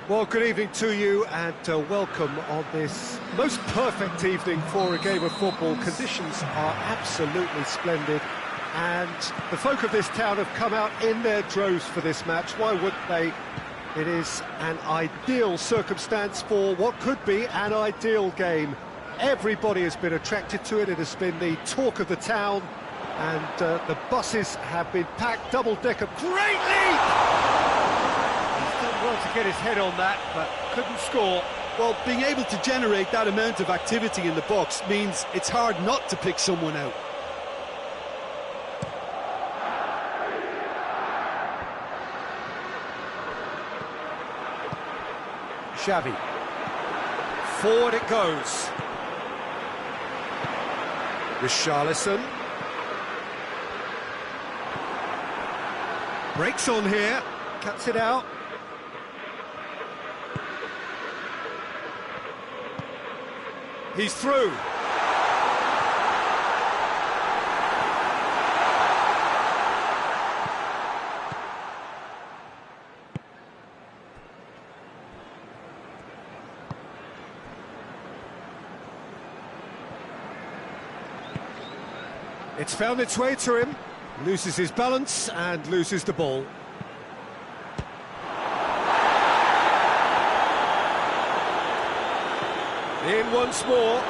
Well, good evening to you and welcome on this most perfect evening for a game of football. Conditions are absolutely splendid and the folk of this town have come out in their droves for this match. Why wouldn't they? It is an ideal circumstance for what could be an ideal game. Everybody has been attracted to it. It has been the talk of the town and the buses have been packed, double-decker. Great leap! Well to get his head on that, but couldn't score. Well, being able to generate that amount of activity in the box means it's hard not to pick someone out. Xavi. Forward it goes. Richarlison. Breaks on here, cuts it out. He's through. It's found its way to him. Loses his balance and loses the ball. In once more.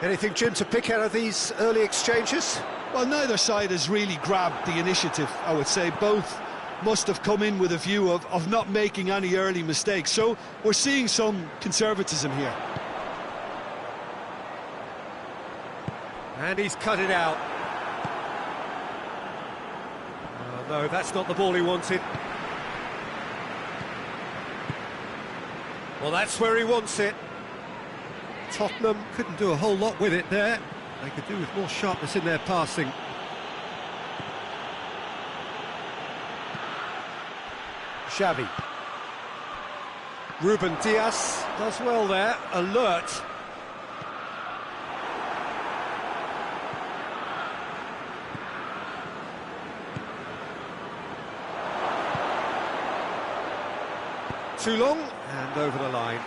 Anything, Jim, to pick out of these early exchanges? Well, neither side has really grabbed the initiative, I would say. Both must have come in with a view of not making any early mistakes. So we're seeing some conservatism here. And he's cut it out. Oh, no, that's not the ball he wanted. Well, that's where he wants it. Tottenham couldn't do a whole lot with it there. They could do with more sharpness in their passing. Xavi. Ruben Dias does well there, alert. Too long, and over the line.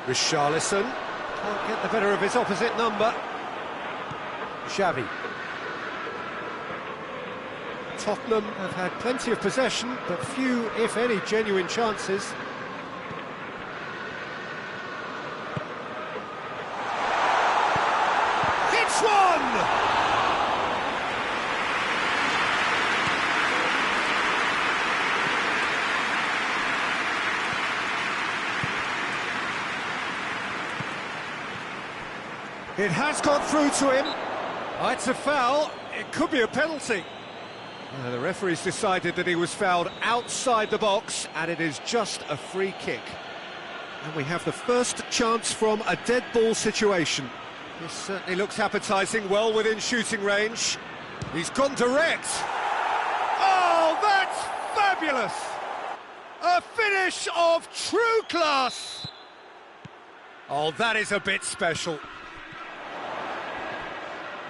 Richarlison can't get the better of his opposite number. Xavi. Tottenham have had plenty of possession, but few, if any, genuine chances. Hits one! It has got through to him. Oh, it's a foul. It could be a penalty. The referee's decided that he was fouled outside the box, and it is just a free kick. And we have the first chance from a dead ball situation. This certainly looks appetising, well within shooting range. He's gone direct. Oh, that's fabulous! A finish of true class! Oh, that is a bit special.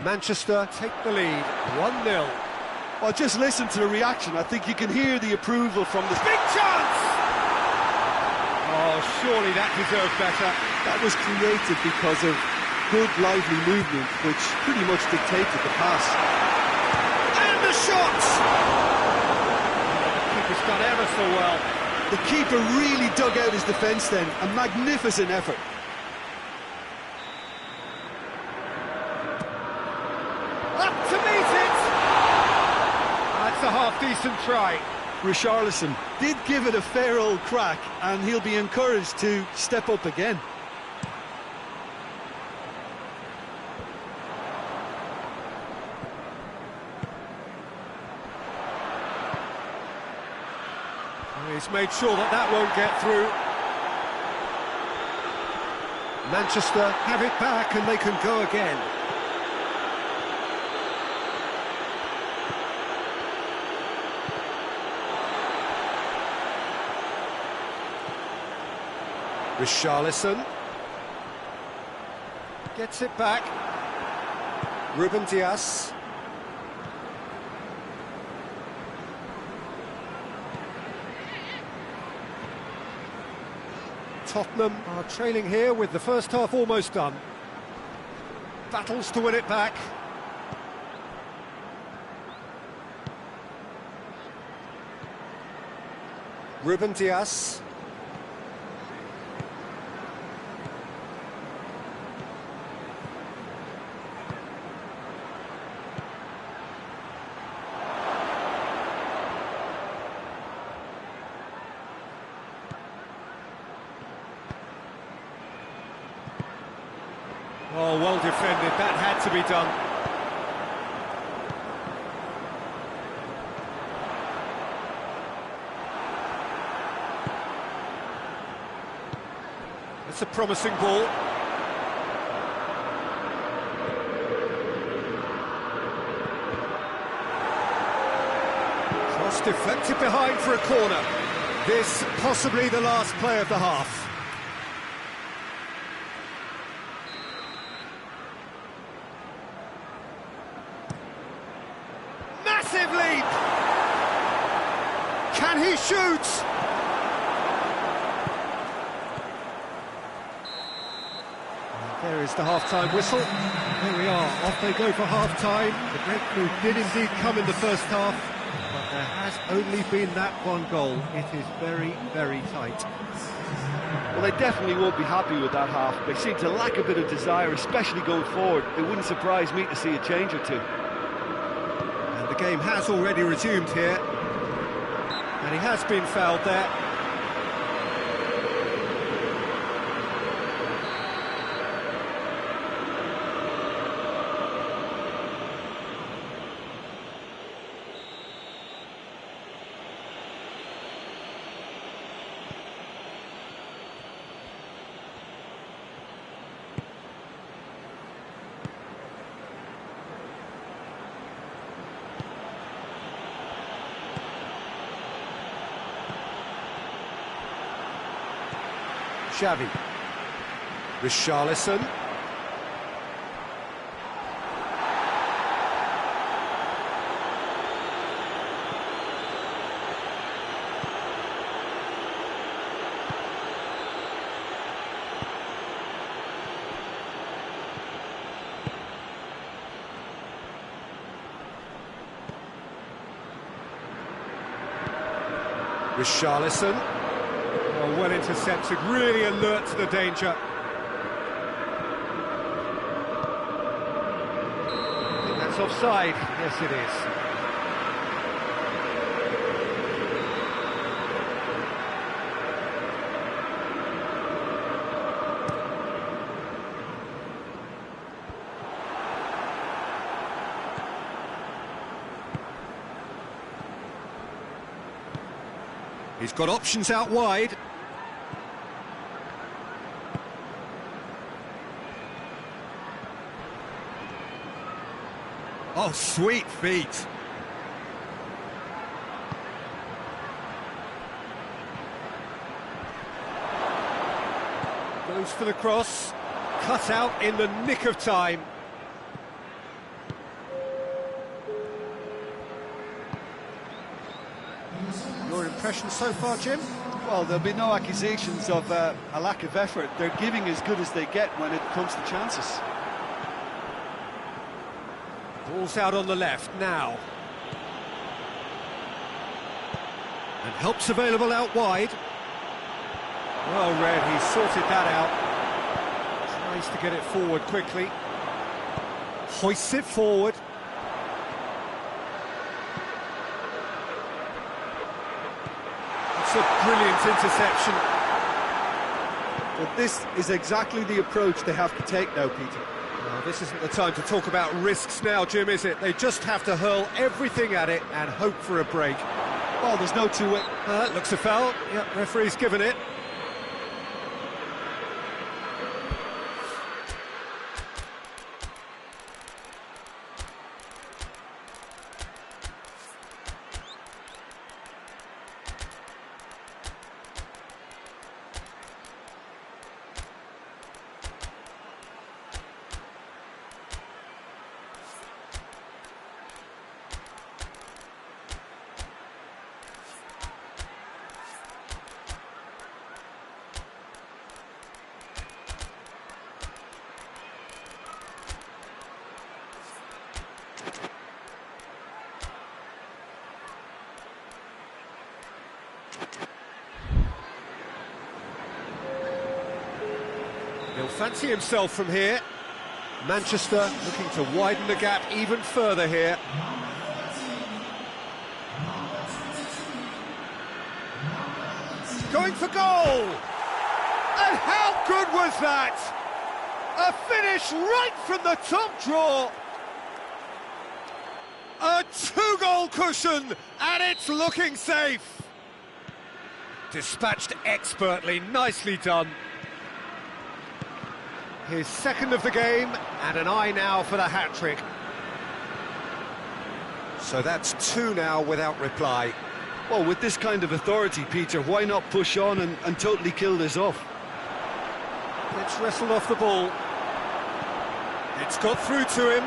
Manchester take the lead, 1-0. Well, just listen to the reaction. I think you can hear the approval from the... Big chance! Oh, surely that deserved better. That was created because of good, lively movement, which pretty much dictated the pass. And the shot! The keeper's done ever so well. The keeper really dug out his defence then. A magnificent effort. Up to meet it! That's a half-decent try. Richarlison did give it a fair old crack, and he'll be encouraged to step up again. He's made sure that that won't get through. Manchester have it back and they can go again. Richarlison gets it back. Ruben Dias. Tottenham are trailing here with the first half almost done. Battles to win it back. Ruben Dias. Oh, well defended, that had to be done. It's a promising ball. Cross deflected behind for a corner. This possibly the last play of the half. Massive leap! Can he shoot? There is the half-time whistle. There we are, off they go for half-time. The breakthrough did indeed come in the first half, but there has only been that one goal. It is very, very tight. Well, they definitely won't be happy with that half. They seem to lack a bit of desire, especially going forward. It wouldn't surprise me to see a change or two. And the game has already resumed here. And he has been fouled there. Xavi. Richarlison. Richarlison. Oh, well intercepted, really alert to the danger. I think that's offside. Yes, it is. He's got options out wide. Oh, sweet feet. Goes for the cross. Cut out in the nick of time. Your impression so far, Jim? Well, there'll be no accusations of a lack of effort. They're giving as good as they get when it comes to chances. Ball's out on the left now. And help's available out wide. Well read, he sorted that out. Tries to get it forward quickly. Hoists it forward. It's a brilliant interception. But this is exactly the approach they have to take now, Peter. Well, this isn't the time to talk about risks now, Jim, is it? They just have to hurl everything at it and hope for a break. Well, there's no two-way. Looks a foul. Yep, referee's given it. He'll fancy himself from here. Manchester looking to widen the gap even further here. Going for goal! And how good was that? A finish right from the top draw. A two-goal cushion, and it's looking safe. Dispatched expertly, nicely done. His second of the game, and an eye now for the hat-trick. So that's two now without reply. Well, with this kind of authority, Peter, why not push on and totally kill this off? It's wrestled off the ball. It's got through to him.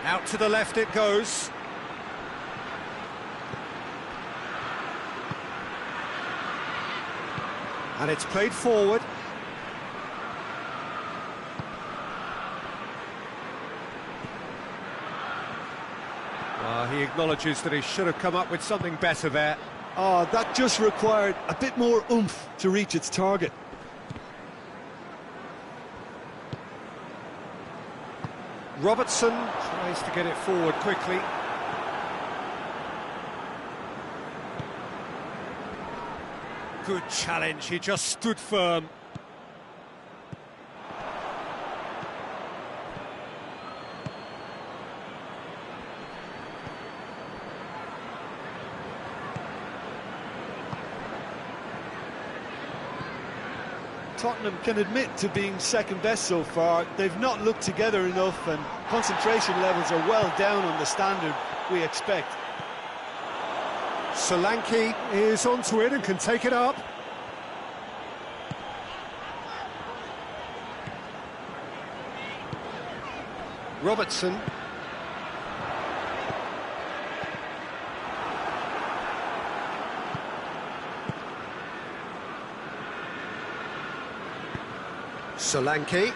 Out to the left it goes. And it's played forward. He acknowledges that he should have come up with something better there. That just required a bit more oomph to reach its target. Robertson tries to get it forward quickly. Good challenge, he just stood firm. Tottenham can admit to being second best so far. They've not looked together enough, and concentration levels are well down on the standard we expect. Solanke is onto it and can take it up. Robertson. Solanke.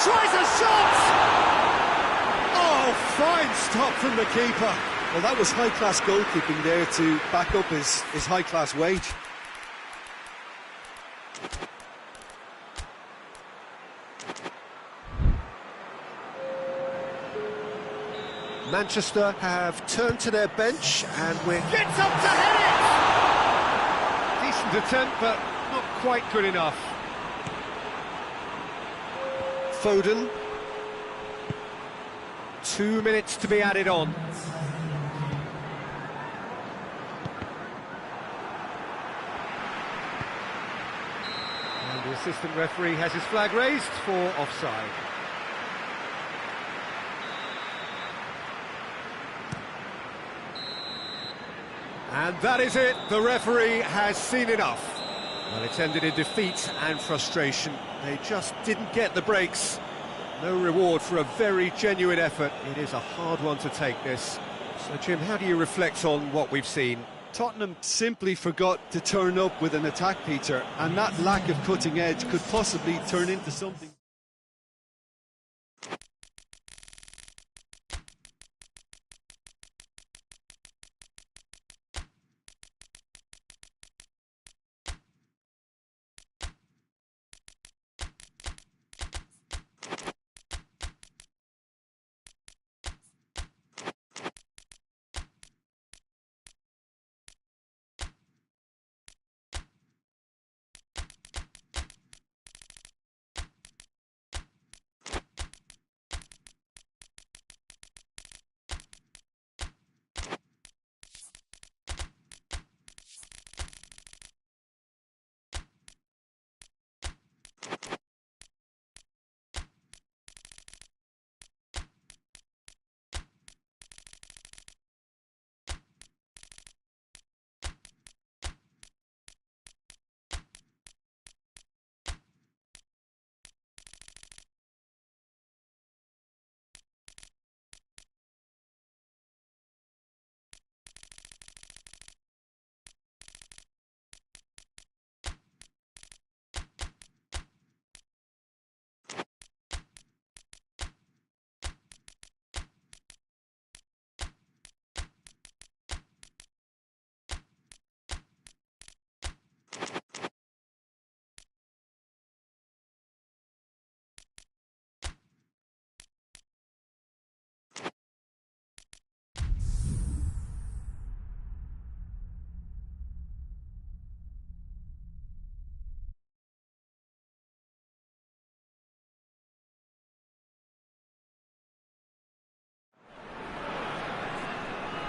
Tries a shot! Oh, fine stop from the keeper. Well, that was high-class goalkeeping there to back up his high-class wage. Manchester have turned to their bench and gets up to head it! Decent attempt, but not quite good enough. Foden. 2 minutes to be added on. And the assistant referee has his flag raised for offside. And that is it, the referee has seen enough. Well, it's ended in defeat and frustration. They just didn't get the breaks. No reward for a very genuine effort. It is a hard one to take, this. So, Jim, how do you reflect on what we've seen? Tottenham simply forgot to turn up with an attack, Peter, and that lack of cutting edge could possibly turn into something.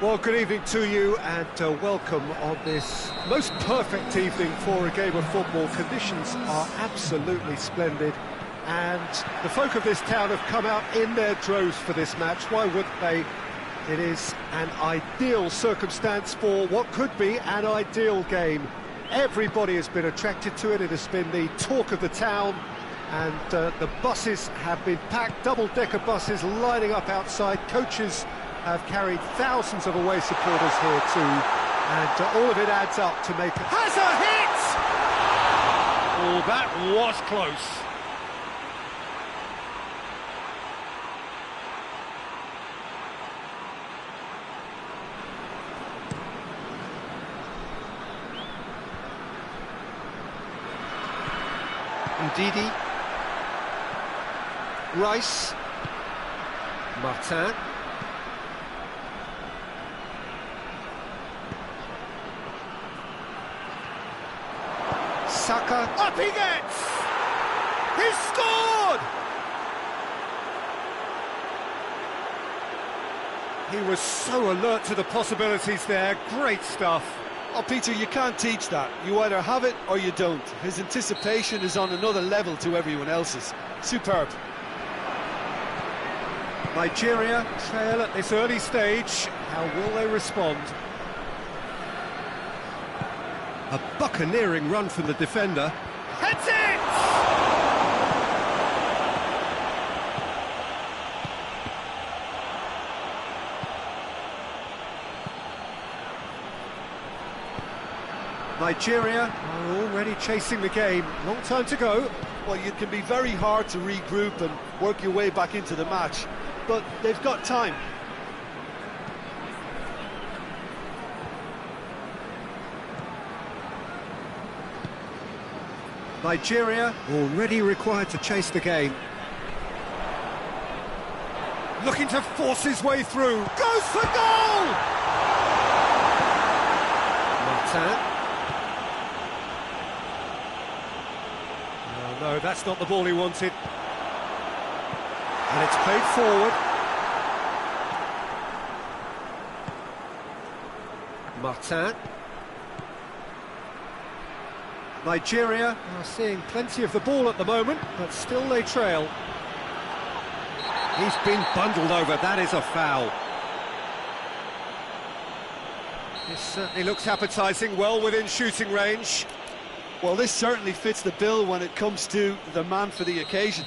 Well, good evening to you and welcome on this most perfect evening for a game of football. Conditions are absolutely splendid and the folk of this town have come out in their droves for this match. Why wouldn't they? It is an ideal circumstance for what could be an ideal game. Everybody has been attracted to it. It has been the talk of the town, and the buses have been packed, double-decker buses lining up outside. Coaches have carried thousands of away supporters here too, and all of it adds up to make it. Has a hit! Oh, that was close. Ndidi, Rice, Martin. Saka. Up he gets! He's scored! He was so alert to the possibilities there. Great stuff. Oh, Peter, you can't teach that. You either have it or you don't. His anticipation is on another level to everyone else's. Superb. Nigeria trail at this early stage. How will they respond? A buccaneering run from the defender. Hits it! Nigeria are already chasing the game. Long time to go. Well, it can be very hard to regroup and work your way back into the match, but they've got time. Nigeria already required to chase the game. Looking to force his way through. Goes for goal! Martin. No, that's not the ball he wanted. And it's played forward. Martin. Nigeria are seeing plenty of the ball at the moment, but still they trail. He's been bundled over, that is a foul. This certainly looks appetising, well within shooting range. Well, this certainly fits the bill when it comes to the man for the occasion.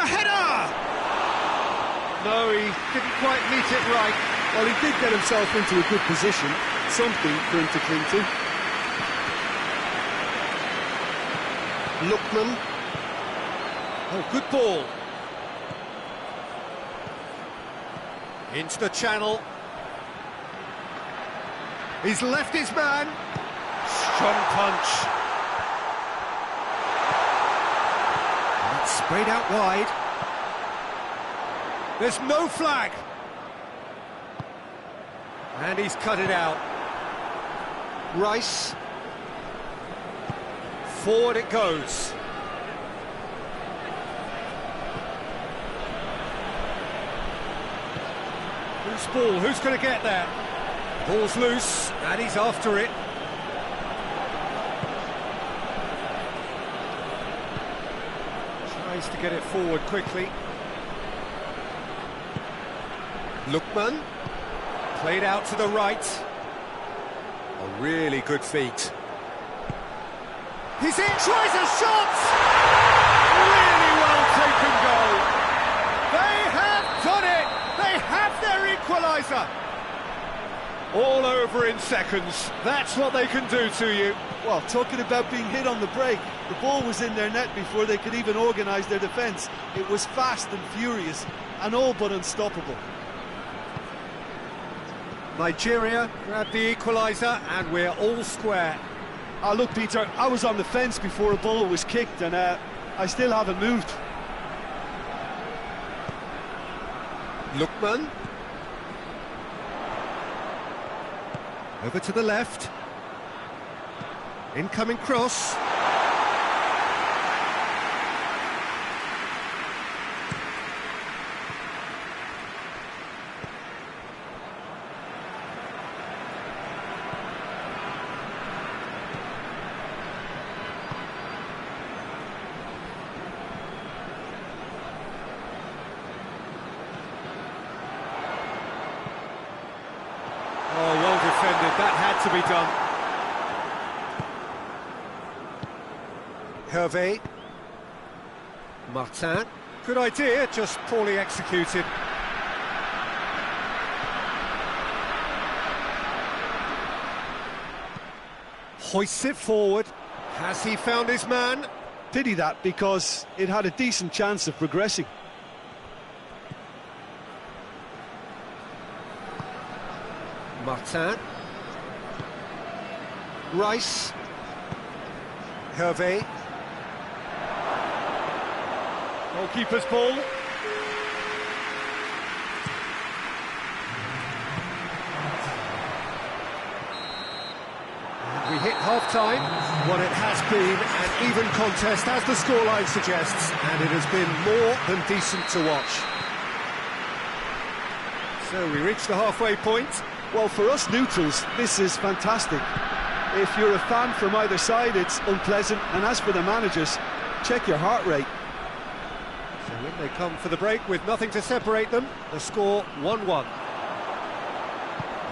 a header! No, he didn't quite meet it right. Well, he did get himself into a good position, something for him to cling to. Lookman. Oh, good ball. Into the channel. He's left his man. Strong punch. And it's sprayed out wide. There's no flag. And he's cut it out. Rice. Forward it goes. Loose ball, who's going to get there? Ball's loose, and he's after it. Tries to get it forward quickly. Lookman. Played out to the right. A really good feat. He's in, tries a shot! Really well taken goal. They have done it! They have their equaliser! All over in seconds. That's what they can do to you. Well, talking about being hit on the break, the ball was in their net before they could even organise their defence. It was fast and furious, and all but unstoppable. Nigeria grabbed the equaliser, and we're all square. Look, Peter, I was on the fence before a ball was kicked, and I still haven't moved. Lookman. Over to the left. Incoming cross. Oh, well defended. That had to be done. Hervé. Martin. Good idea, just poorly executed. Hoists it forward. Has he found his man? Pity that, because it had a decent chance of progressing. Martin. Rice. Hervé. Goalkeeper's ball. And we hit half-time. What it has been an even contest, as the scoreline suggests, and it has been more than decent to watch. So we reach the halfway point. Well, for us neutrals, this is fantastic. If you're a fan from either side, it's unpleasant, and as for the managers, check your heart rate. So when they come for the break with nothing to separate them, the score 1-1.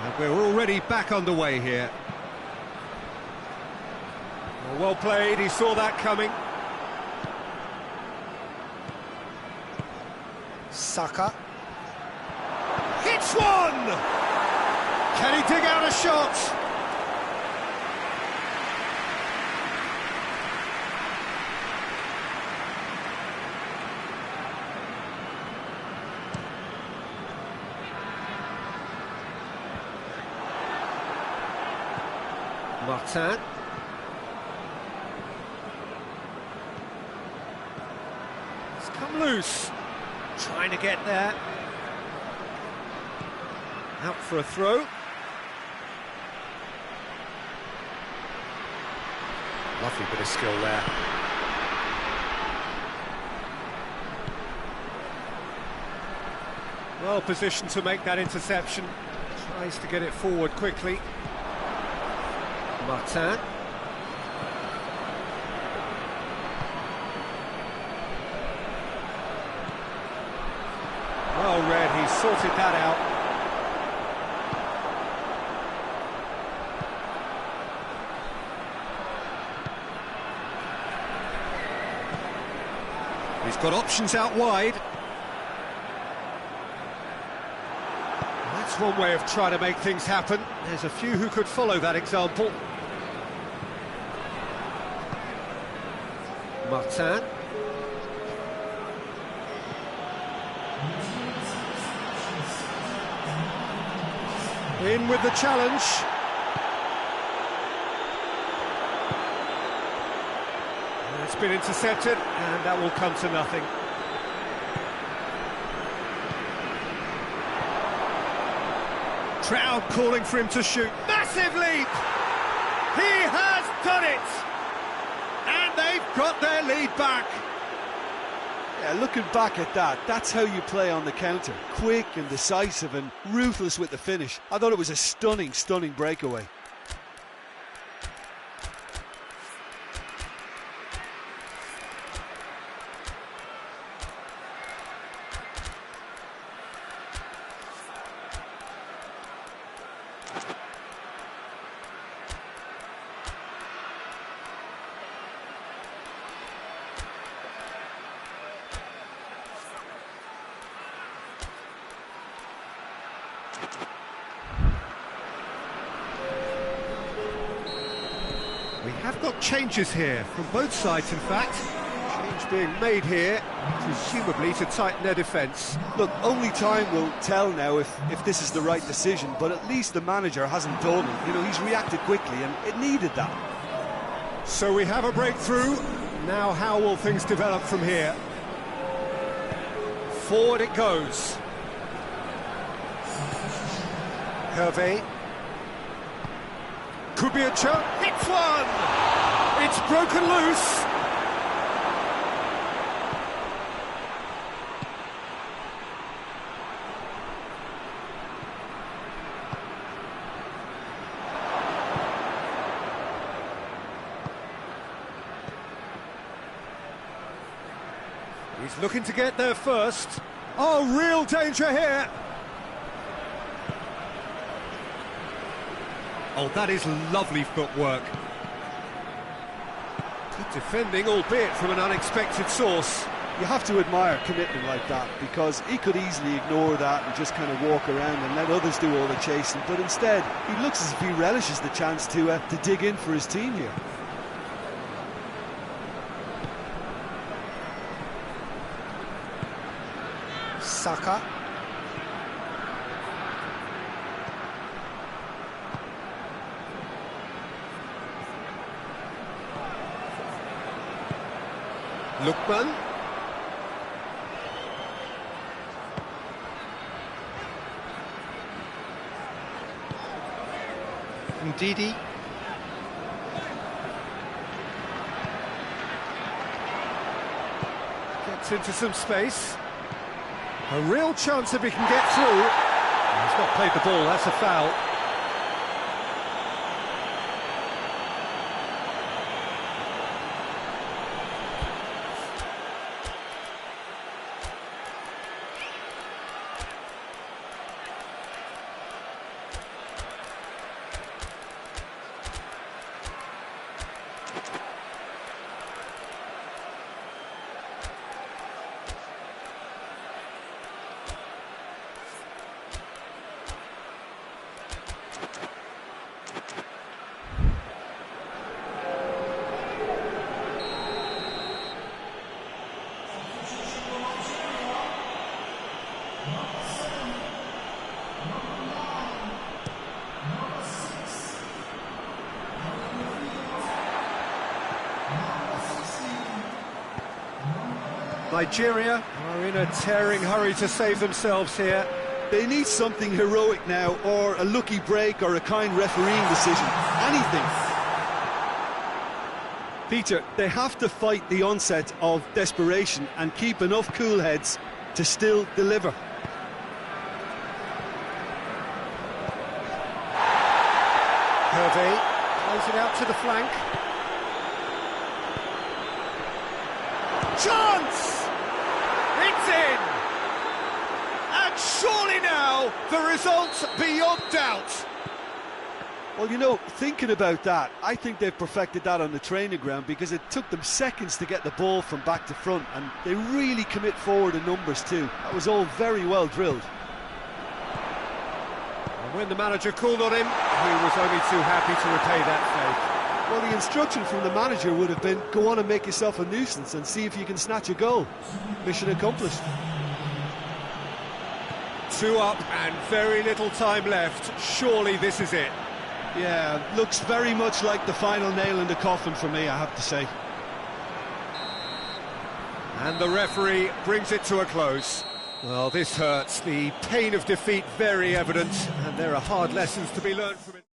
And we're already back underway here. Well played, he saw that coming. Saka. Hits one! Can he dig out a shot? Martin. It's come loose. Trying to get there. Out for a throw. Lovely bit of skill there. Well positioned to make that interception. Tries to get it forward quickly. Martin. Well read, he sorted that out. He's got options out wide. That's one way of trying to make things happen. There's a few who could follow that example. Martin. In with the challenge. It's been intercepted, and that will come to nothing. Crowd calling for him to shoot. Massive leap! He has done it! And they've got their lead back. Yeah, looking back at that, that's how you play on the counter. Quick and decisive and ruthless with the finish. I thought it was a stunning, stunning breakaway. We have got changes here, from both sides in fact. Change being made here, presumably to tighten their defence. Look, only time will tell now if this is the right decision, but at least the manager hasn't done it. You know, he's reacted quickly and it needed that. So we have a breakthrough. Now how will things develop from here? Forward it goes. Hervé. Could be a chance. It's one! It's broken loose. He's looking to get there first. Oh, real danger here. Oh, that is lovely footwork. Good defending, albeit from an unexpected source. You have to admire commitment like that, because he could easily ignore that and just kind of walk around and let others do all the chasing, but instead he looks as if he relishes the chance to dig in for his team here. Saka. Lookman. Ndidi. Gets into some space. A real chance if he can get through. He's not played the ball, that's a foul. Nigeria are in a tearing hurry to save themselves here. They need something heroic now, or a lucky break, or a kind refereeing decision. Anything. Peter, they have to fight the onset of desperation and keep enough cool heads to still deliver. Hervé plays it out to the flank. Chance! It's in! And surely now, the result's beyond doubt. Well, you know, thinking about that, I think they've perfected that on the training ground, because it took them seconds to get the ball from back to front, and they really commit forward in numbers too. That was all very well drilled. And when the manager called on him, he was only too happy to repay that favour. Well, the instruction from the manager would have been, go on and make yourself a nuisance and see if you can snatch a goal. Mission accomplished. 2 up and very little time left. Surely this is it. Yeah, looks very much like the final nail in the coffin for me, I have to say. And the referee brings it to a close. Well, this hurts. The pain of defeat very evident, and there are hard lessons to be learned from it.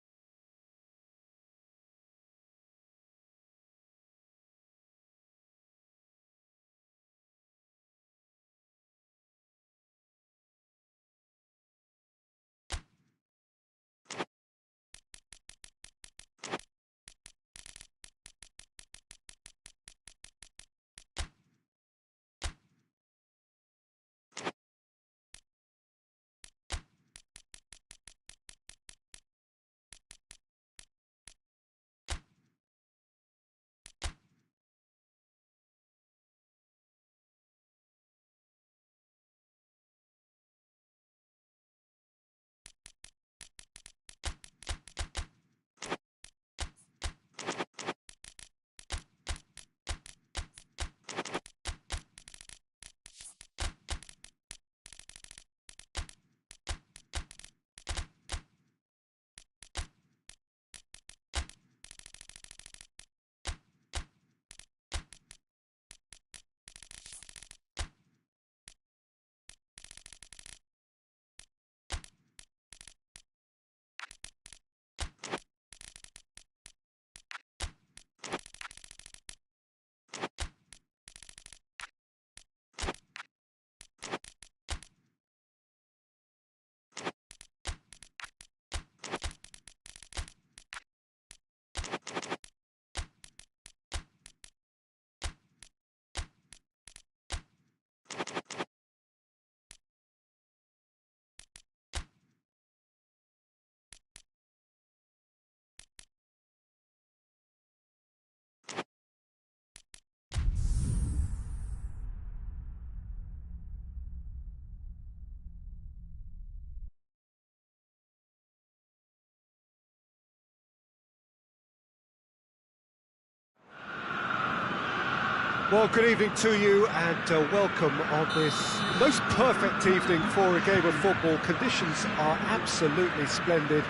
Well, good evening to you, and welcome on this most perfect evening for a game of football. Conditions are absolutely splendid,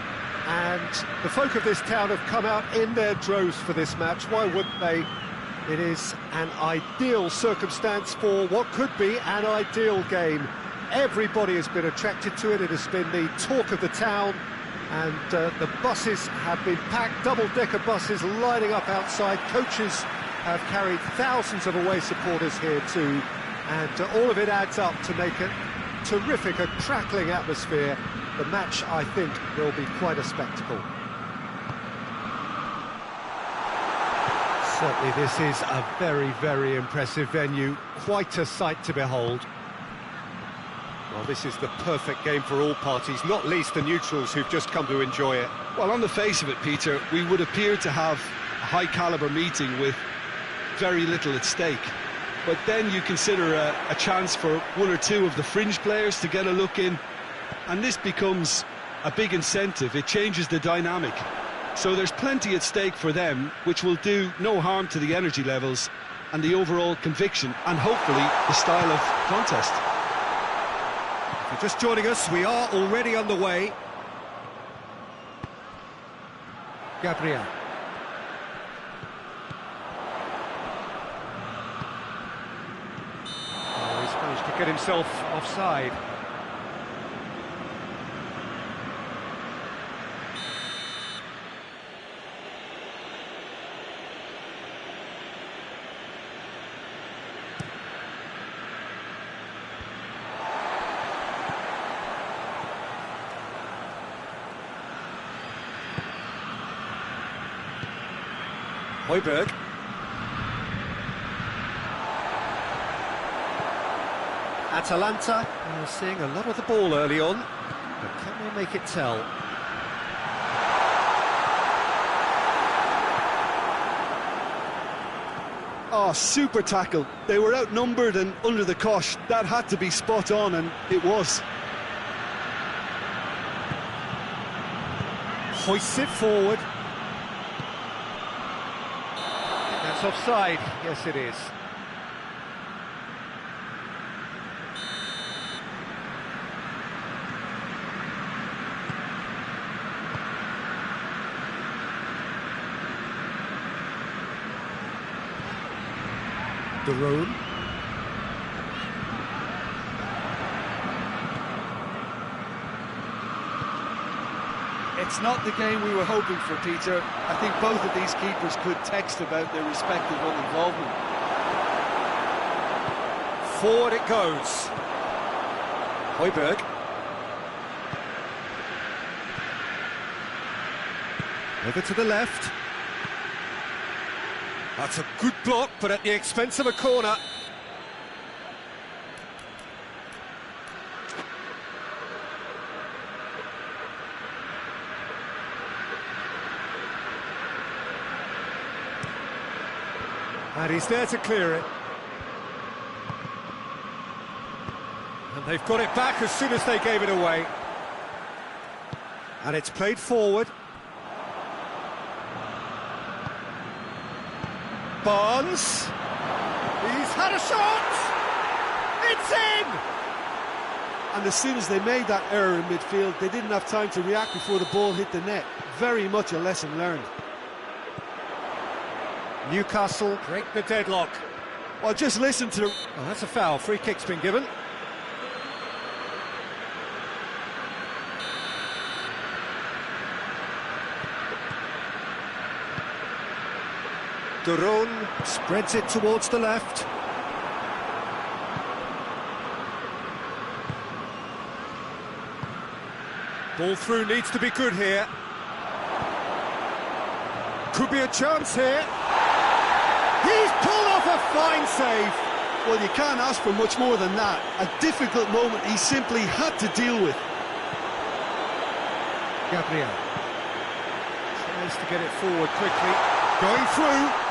and the folk of this town have come out in their droves for this match. Why wouldn't they? It is an ideal circumstance for what could be an ideal game. Everybody has been attracted to it. It has been the talk of the town, and the buses have been packed, double-decker buses lining up outside. Coaches have carried thousands of away supporters here too, and all of it adds up to make a terrific, a crackling atmosphere. The match, I think, will be quite a spectacle. Certainly this is a very, very impressive venue, quite a sight to behold. Well, this is the perfect game for all parties, not least the neutrals who've just come to enjoy it. Well, on the face of it, Peter, we would appear to have a high-caliber meeting with very little at stake. But then you consider a chance for one or two of the fringe players to get a look in, and this becomes a big incentive. It changes the dynamic. So there's plenty at stake for them, which will do no harm to the energy levels and the overall conviction, and hopefully the style of contest. If you're just joining us, we are already underway. Gabriel. Get himself offside. Højbjerg. Atalanta seeing a lot of the ball early on, but can they make it tell? Oh, super tackle. They were outnumbered and under the cosh. That had to be spot on, and it was. Hoists it forward. That's offside. Yes, it is. De Roon. It's not the game we were hoping for, Peter. I think both of these keepers could text about their respective involvement. Forward it goes. Højbjerg. Over to the left. That's a good block, but at the expense of a corner. And he's there to clear it. And they've got it back as soon as they gave it away. And it's played forward. Barnes. He's had a shot! It's in! And as soon as they made that error in midfield, they didn't have time to react before the ball hit the net. Very much a lesson learned. Newcastle break the deadlock. Well, just listen to... Oh, that's a foul. Free kick's been given. De Roon spreads it towards the left. Ball through needs to be good here. Could be a chance here. He's pulled off a fine save. Well, you can't ask for much more than that. A difficult moment he simply had to deal with. Gabriel tries to get it forward quickly. Going through.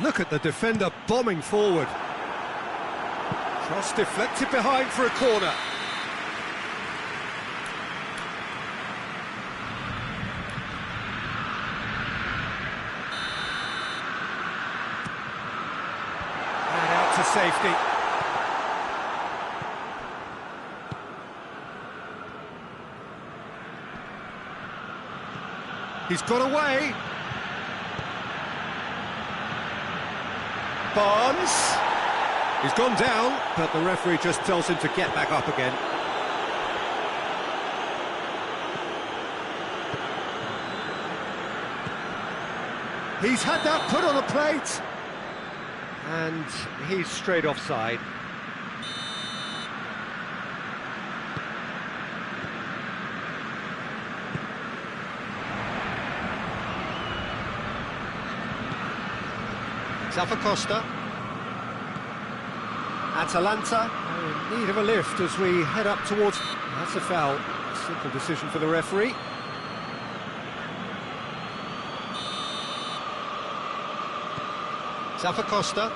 Look at the defender bombing forward. Cross deflected behind for a corner. And out to safety. He's got away. Barnes. He's gone down, but the referee just tells him to get back up again. He's had that put on a plate. And he's straight offside. Costa. Atalanta in need of a lift as we head up towards... That's a foul. Simple decision for the referee. Costa.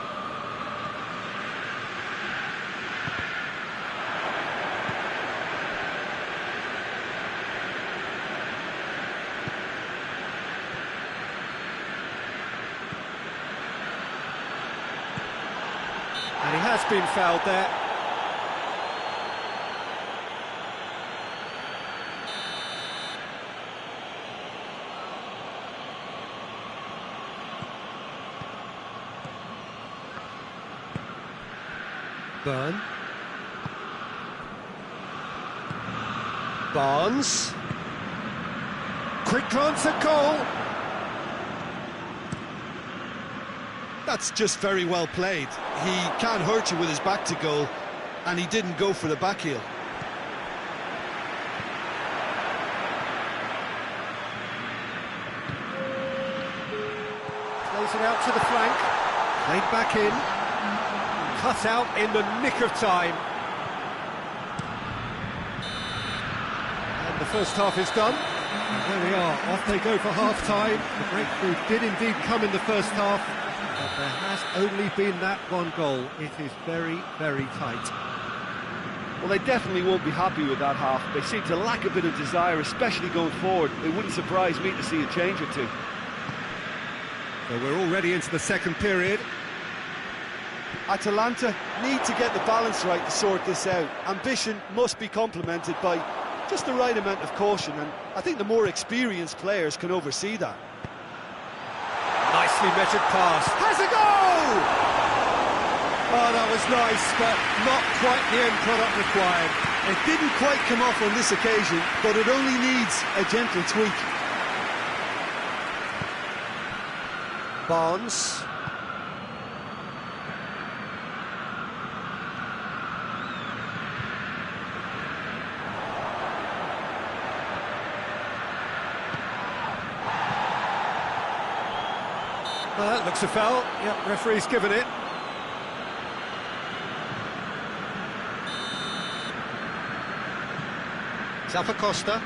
And he has been fouled there. Burn. Barnes. Quick glance at goal. That's just very well played. He can't hurt you with his back to goal, and he didn't go for the back heel. Plays it out to the flank. Played back in. Cut out in the nick of time. And the first half is done. And there we are, off they go for half-time. The breakthrough did indeed come in the first half. but there has only been that one goal. It is very, very tight. Well, they definitely won't be happy with that half. They seem to lack a bit of desire, especially going forward. It wouldn't surprise me to see a change or two. So we're already into the second period. Atalanta need to get the balance right to sort this out. Ambition must be complemented by just the right amount of caution, and I think the more experienced players can oversee that. Nicely measured pass. Has a goal! Oh, that was nice, but not quite the end product required. It didn't quite come off on this occasion, but it only needs a gentle tweak. Barnes. That looks a foul. Yep, referee's given it. Costa.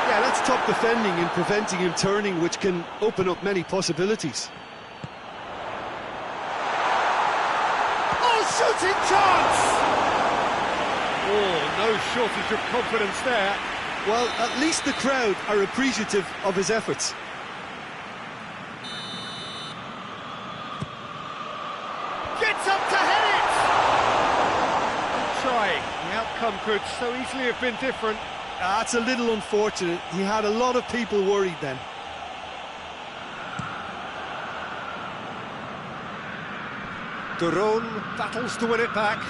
Yeah, that's top defending and preventing him turning, which can open up many possibilities. Oh, shooting chance! Oh, no shortage of confidence there. Well, at least the crowd are appreciative of his efforts. Gets up to head it! Trying. The outcome could so easily have been different. That's a little unfortunate. He had a lot of people worried then. Duron battles to win it back.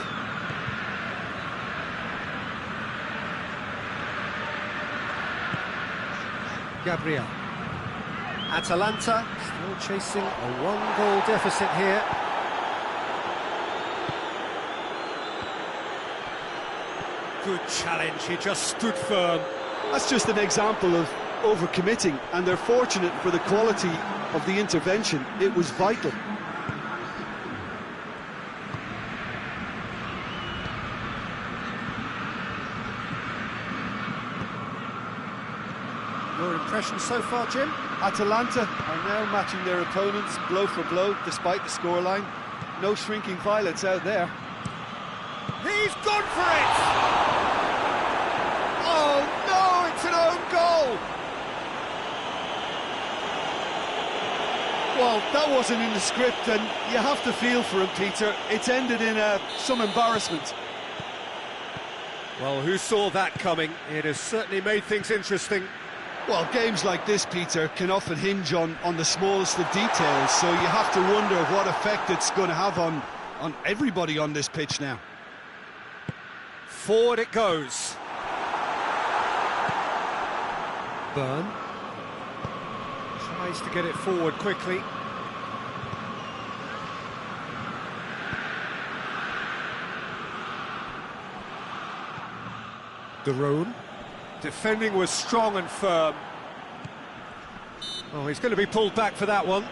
Gabriel. Atalanta still chasing a one-goal deficit here. Good challenge, he just stood firm. That's just an example of overcommitting, and they're fortunate for the quality of the intervention. It was vital. Your impression so far, Jim? Atalanta are now matching their opponents blow for blow, despite the scoreline. No shrinking violets out there. He's gone for it! Oh no, it's an own goal! Well, that wasn't in the script, and you have to feel for him, Peter. It's ended in some embarrassment. Well, who saw that coming? It has certainly made things interesting. Well, games like this, Peter, can often hinge on the smallest of details, so you have to wonder what effect it's going to have on everybody on this pitch now. Forward it goes. Byrne tries to get it forward quickly. Duron. Defending was strong and firm. Oh, he's going to be pulled back for that one.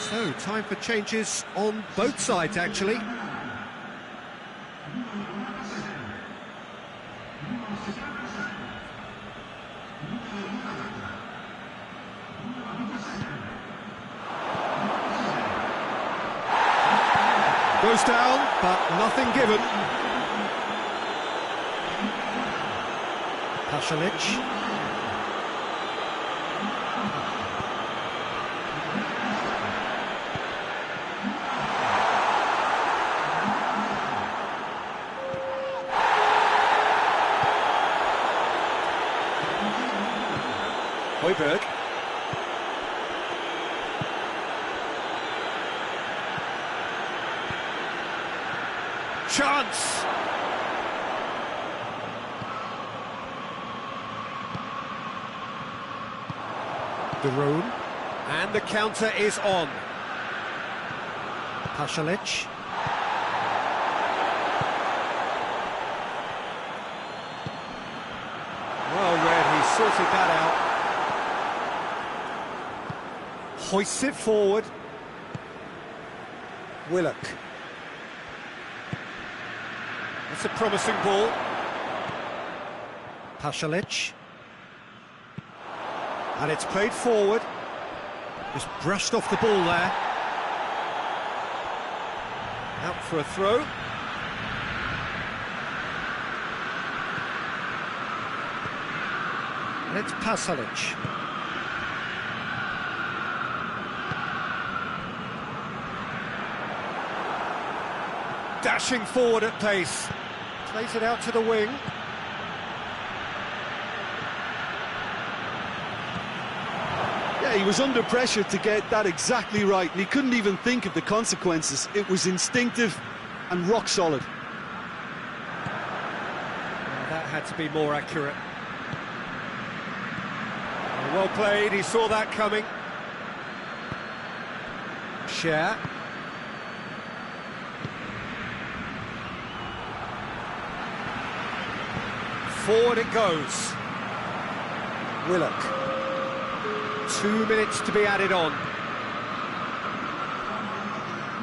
So, time for changes on both sides, actually. Goes down, but nothing given. Pasalic. Højbjerg. Chance! De Roon. And the counter is on. Pasalic. Well read, he sorted that out. Hoists it forward. Willock. That's a promising ball. Pasalic. And it's played forward. Just brushed off the ball there. Out for a throw. And it's Pasalic. Dashing forward at pace. Plays it out to the wing. Yeah, he was under pressure to get that exactly right, and he couldn't even think of the consequences. It was instinctive and rock solid. That had to be more accurate. Well played, he saw that coming. Cher. Forward it goes. Willock. 2 minutes to be added on.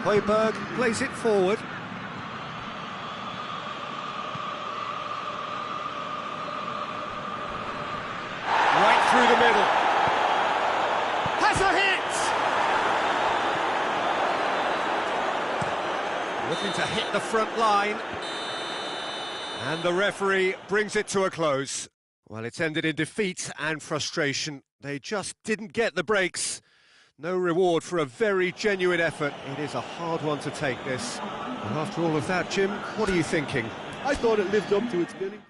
Højbjerg plays it forward. Right through the middle. Has a hit! Looking to hit the front line. And the referee brings it to a close. Well, it's ended in defeat and frustration. They just didn't get the breaks. No reward for a very genuine effort. It is a hard one to take, this. And after all of that, Jim, what are you thinking? I thought it lived up to its billing.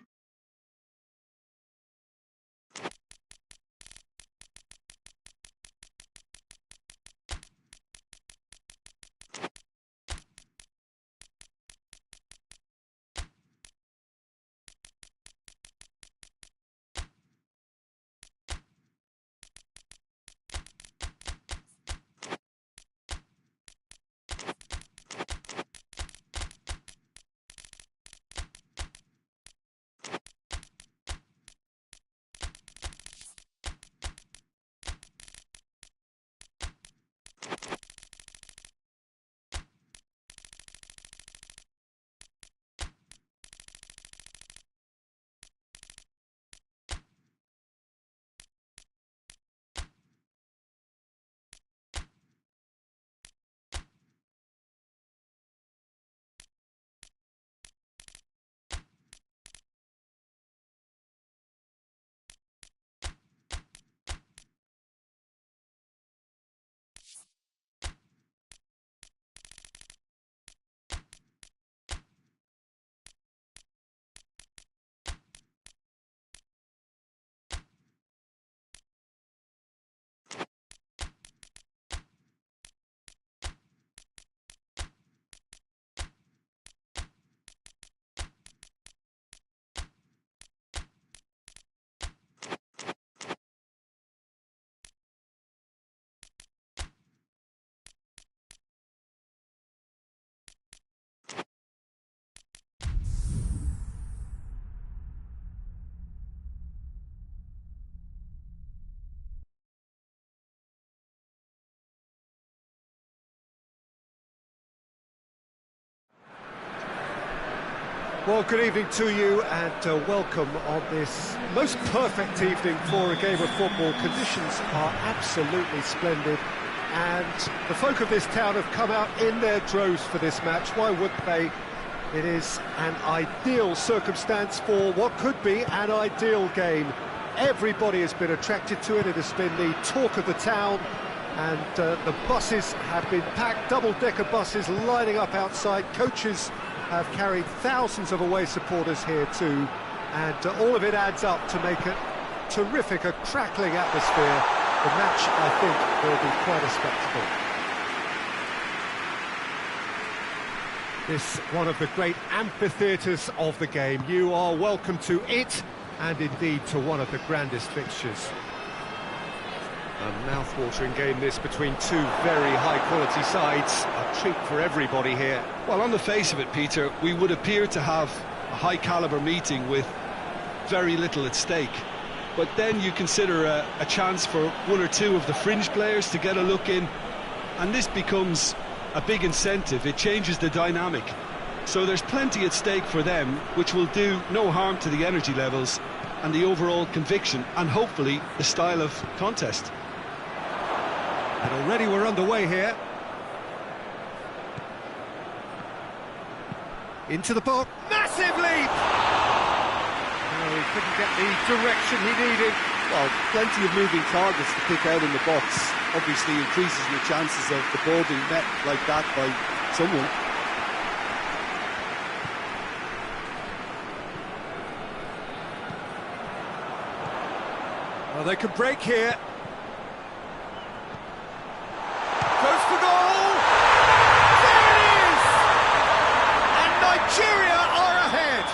Well, good evening to you and welcome on this most perfect evening for a game of football. Conditions are absolutely splendid and the folk of this town have come out in their droves for this match. Why wouldn't they? It is an ideal circumstance for what could be an ideal game. Everybody has been attracted to it. It has been the talk of the town and the buses have been packed, double-decker buses lining up outside. Coaches have carried thousands of away supporters here too, and all of it adds up to make it terrific, a crackling atmosphere. The match, I think, will be quite a spectacle. This one of the great amphitheatres of the game. You are welcome to it, and indeed to one of the grandest fixtures. A mouth-watering game this between two very high-quality sides. A treat for everybody here. Well, on the face of it, Peter, we would appear to have a high-caliber meeting with very little at stake. But then you consider a chance for one or two of the fringe players to get a look in, and this becomes a big incentive. It changes the dynamic. So there's plenty at stake for them, which will do no harm to the energy levels and the overall conviction, and hopefully the style of contest. And already we're underway here. Into the box. Massive leap! No, he couldn't get the direction he needed. Well, plenty of moving targets to pick out in the box. Obviously increases your chances of the ball being met like that by someone. Well, they could break here. Goes for goal! There it is! And Nigeria are ahead!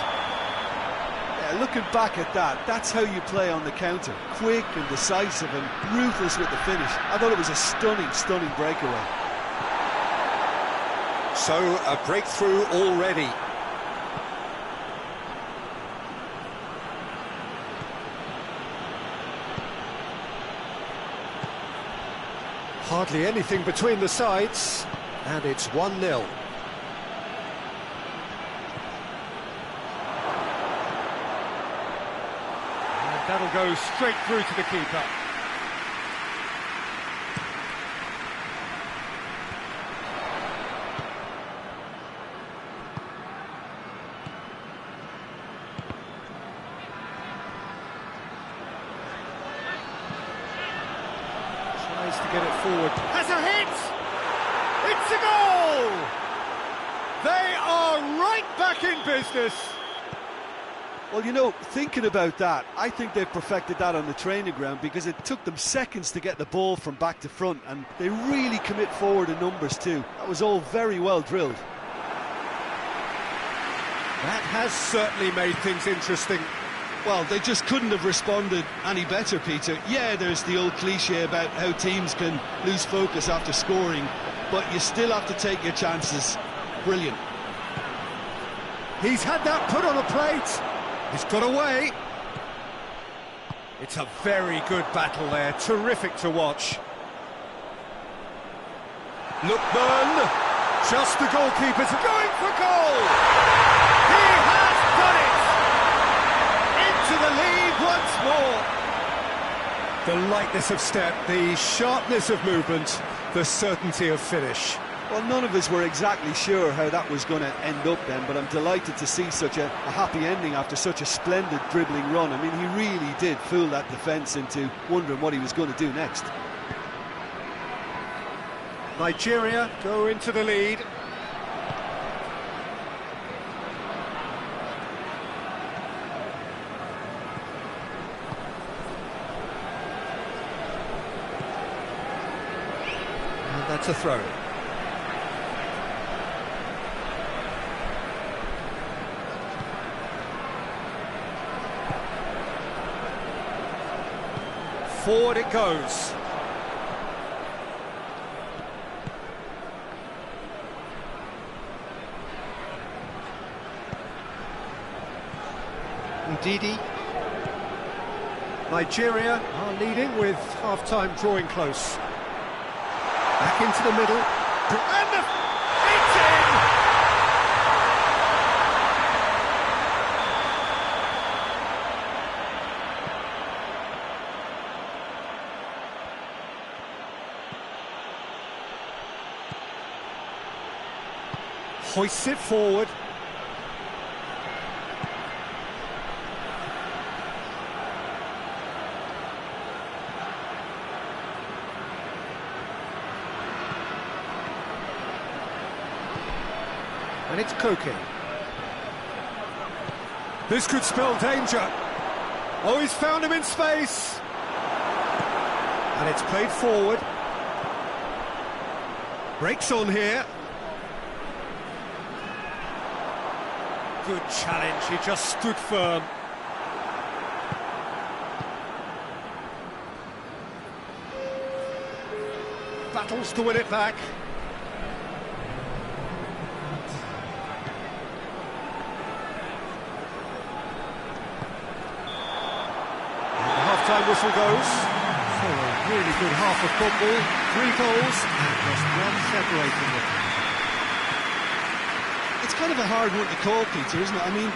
Yeah, looking back at that, that's how you play on the counter. Quick and decisive and ruthless with the finish. I thought it was a stunning, stunning breakaway. So, a breakthrough already. Hardly anything between the sides, and it's 1-0. And that'll go straight through to the keeper. To get it forward. Has a hit! It's a goal! They are right back in business. Well, you know, thinking about that, I think they've perfected that on the training ground, because it took them seconds to get the ball from back to front, and they really commit forward in numbers too. That was all very well drilled. That has certainly made things interesting. Well, they just couldn't have responded any better, Peter. Yeah, there's the old cliche about how teams can lose focus after scoring, but you still have to take your chances. Brilliant. He's had that put on a plate. He's got away. It's a very good battle there. Terrific to watch. Lookman. Just the goalkeepers going for goal. He has done it. To the lead once more. The lightness of step, the sharpness of movement, the certainty of finish. Well, none of us were exactly sure how that was going to end up then, but I'm delighted to see such a happy ending after such a splendid dribbling run. I mean, he really did fool that defence into wondering what he was going to do next. Nigeria go into the lead. That's a throw. Forward it goes. Ndidi. Nigeria are leading with half-time drawing close. Back into the middle. And it's in! Hoists it forward. And it's Koke. This could spell danger. Oh, he's found him in space. And it's played forward. Breaks on here. Good challenge, he just stood firm. Battles to win it back. And the half-time whistle goes. So a really good half of football. 3 goals and just one separating them. It's kind of a hard one to call, Peter, isn't it? I mean,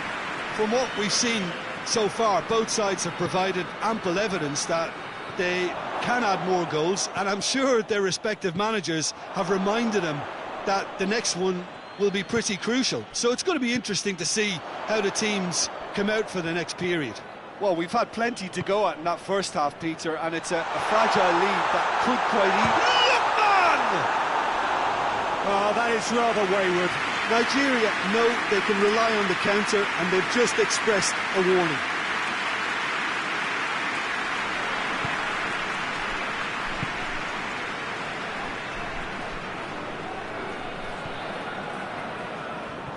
from what we've seen so far, both sides have provided ample evidence that they can add more goals, and I'm sure their respective managers have reminded them that the next one will be pretty crucial. So it's going to be interesting to see how the teams come out for the next period. Well, we've had plenty to go at in that first half, Peter, and it's a fragile lead that could quite easily... Oh, that is rather wayward. Nigeria know they can rely on the counter, and they've just expressed a warning.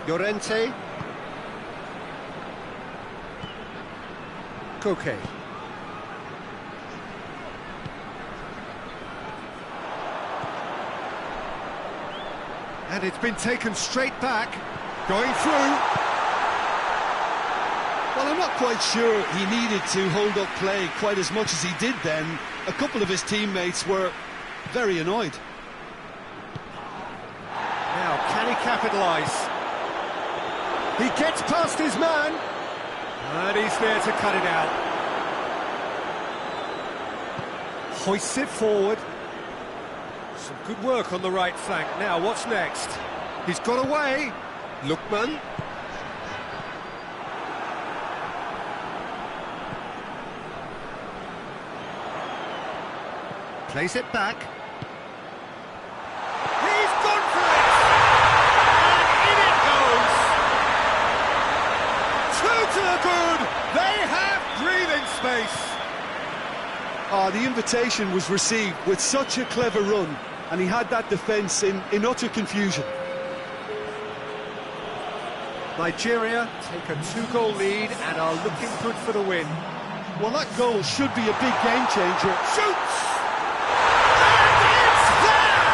Llorente. Koke. And it's been taken straight back. Going through. Well, I'm not quite sure he needed to hold up play quite as much as he did then. A couple of his teammates were very annoyed. Now, can he capitalise? He gets past his man. And he's there to cut it out. Hoists it forward. Some good work on the right flank. Now, what's next? He's got away. Lookman. Plays it back. He's gone for it! And in it goes! 2 to the good! They have breathing space! The invitation was received with such a clever run, and he had that defence in utter confusion. Nigeria take a 2-goal lead and are looking good for the win. Well, that goal should be a big game changer. Shoots! And it's there!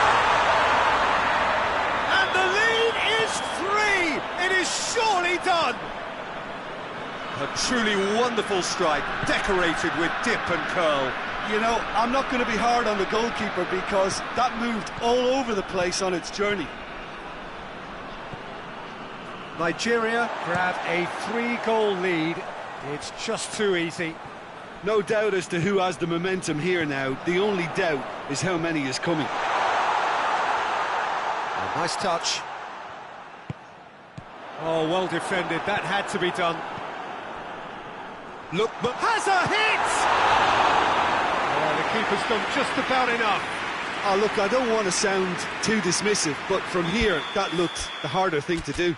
And the lead is 3! It is surely done! A truly wonderful strike, decorated with dip and curl. You know, I'm not going to be hard on the goalkeeper because that moved all over the place on its journey. Nigeria grab a 3-goal lead. It's just too easy. No doubt as to who has the momentum here now. The only doubt is how many is coming. A nice touch. Oh, well defended. That had to be done. Look, but Has a hit! Oh, the keeper's done just about enough. Oh, look, I don't want to sound too dismissive, but from here, that looked the harder thing to do.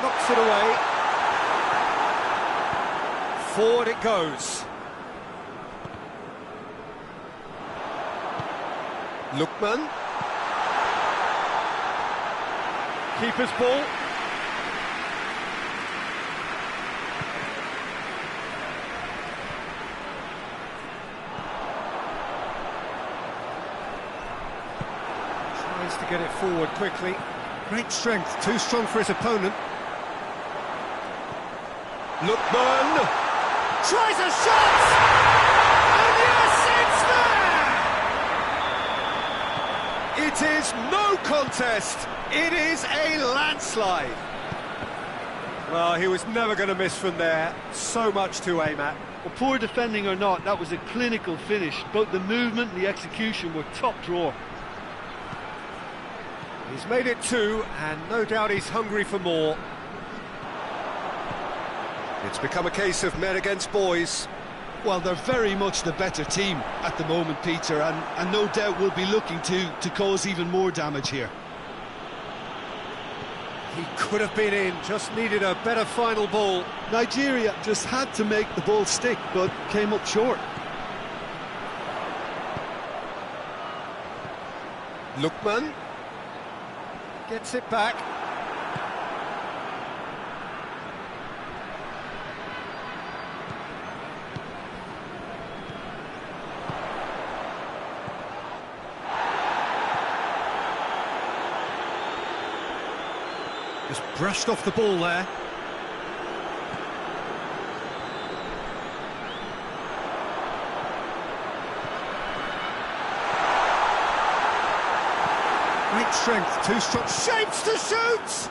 knocks it away. Forward it goes. Lookman. Keeper's ball. Tries to get it forward quickly. Great strength, too strong for his opponent. Lookman tries a shot! And yes, it's there! It is no contest. It is a landslide. Well, he was never going to miss from there. So much to aim at. Well, poor defending or not, that was a clinical finish. Both the movement and the execution were top drawer. He's made it 2, and no doubt he's hungry for more. It's become a case of men against boys. Well, they're very much the better team at the moment, Peter, and no doubt will be looking to cause even more damage here. He could have been in, just needed a better final ball. Nigeria just had to make the ball stick, but came up short. Lookman gets it back. Just brushed off the ball there. Great strength, too strong. Shapes to shoot!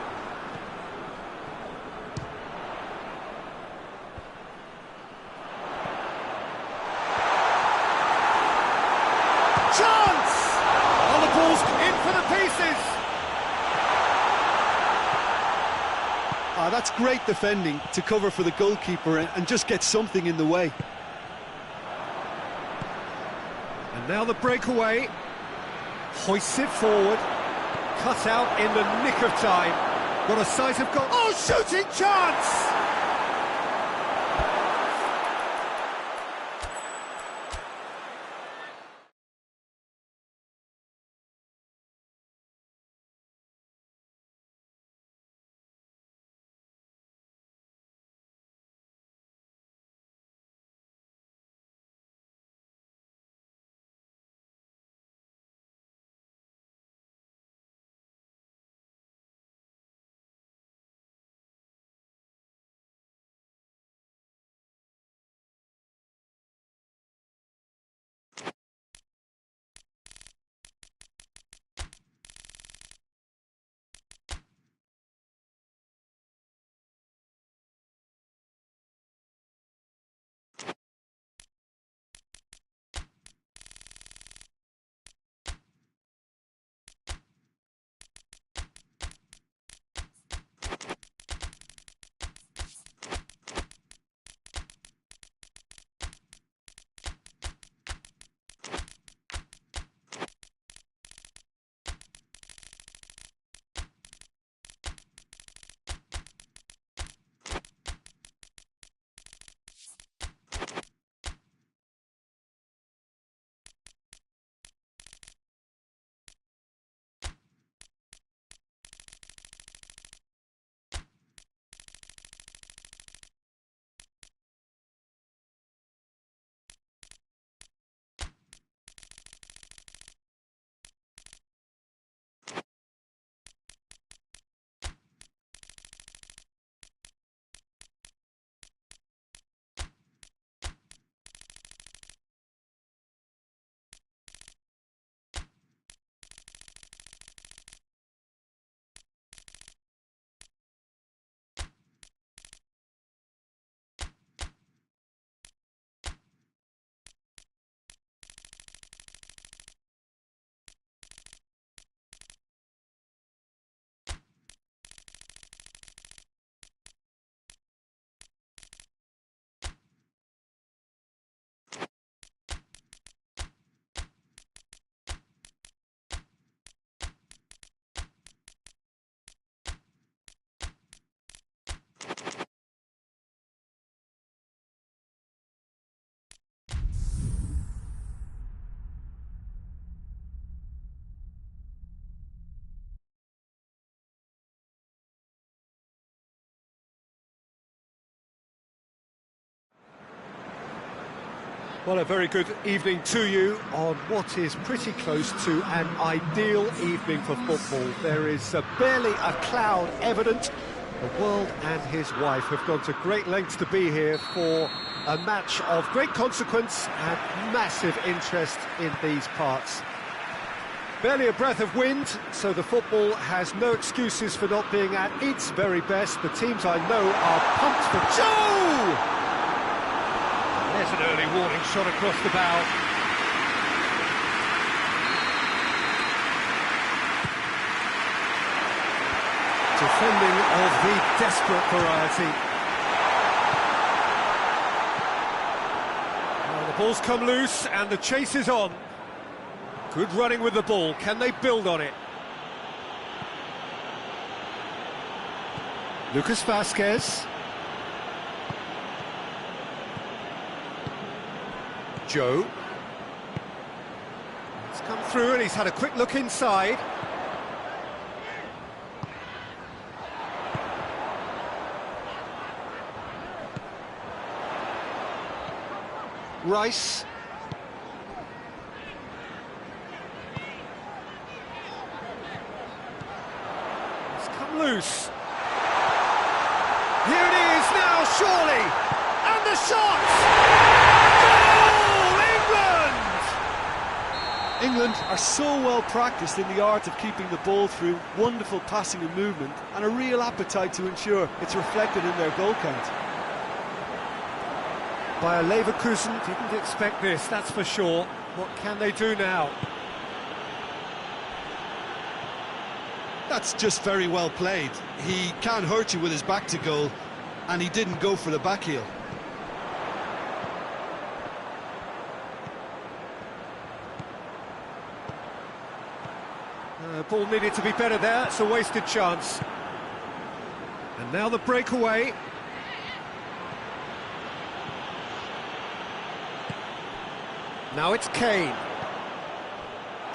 Chance! Oh, the ball's in for the pieces! That's great defending to cover for the goalkeeper and just get something in the way. And now the breakaway. Hoists it forward. Cut out in the nick of time. Got a sight of goal. Oh, shooting chance! Well, a very good evening to you on what is pretty close to an ideal evening for football. There is barely a cloud evident. The world and his wife have gone to great lengths to be here for a match of great consequence and massive interest in these parts. Barely a breath of wind, so the football has no excuses for not being at its very best. The teams I know are pumped for Joe! There's an early warning shot across the bow. Defending of the desperate variety. Well, the ball's come loose and the chase is on. Good running with the ball. Can they build on it? Lucas Vazquez. Joe. He's come through and he's had a quick look inside. Rice. It's come loose. Here it is now, surely. And the shot! England are so well practiced in the art of keeping the ball through, wonderful passing and movement, and a real appetite to ensure it's reflected in their goal count. Bayer Leverkusen didn't expect this, that's for sure. What can they do now? That's just very well played. He can't hurt you with his back to goal, and he didn't go for the back heel. Ball needed to be better there, it's a wasted chance. And now the breakaway. Now it's Kane.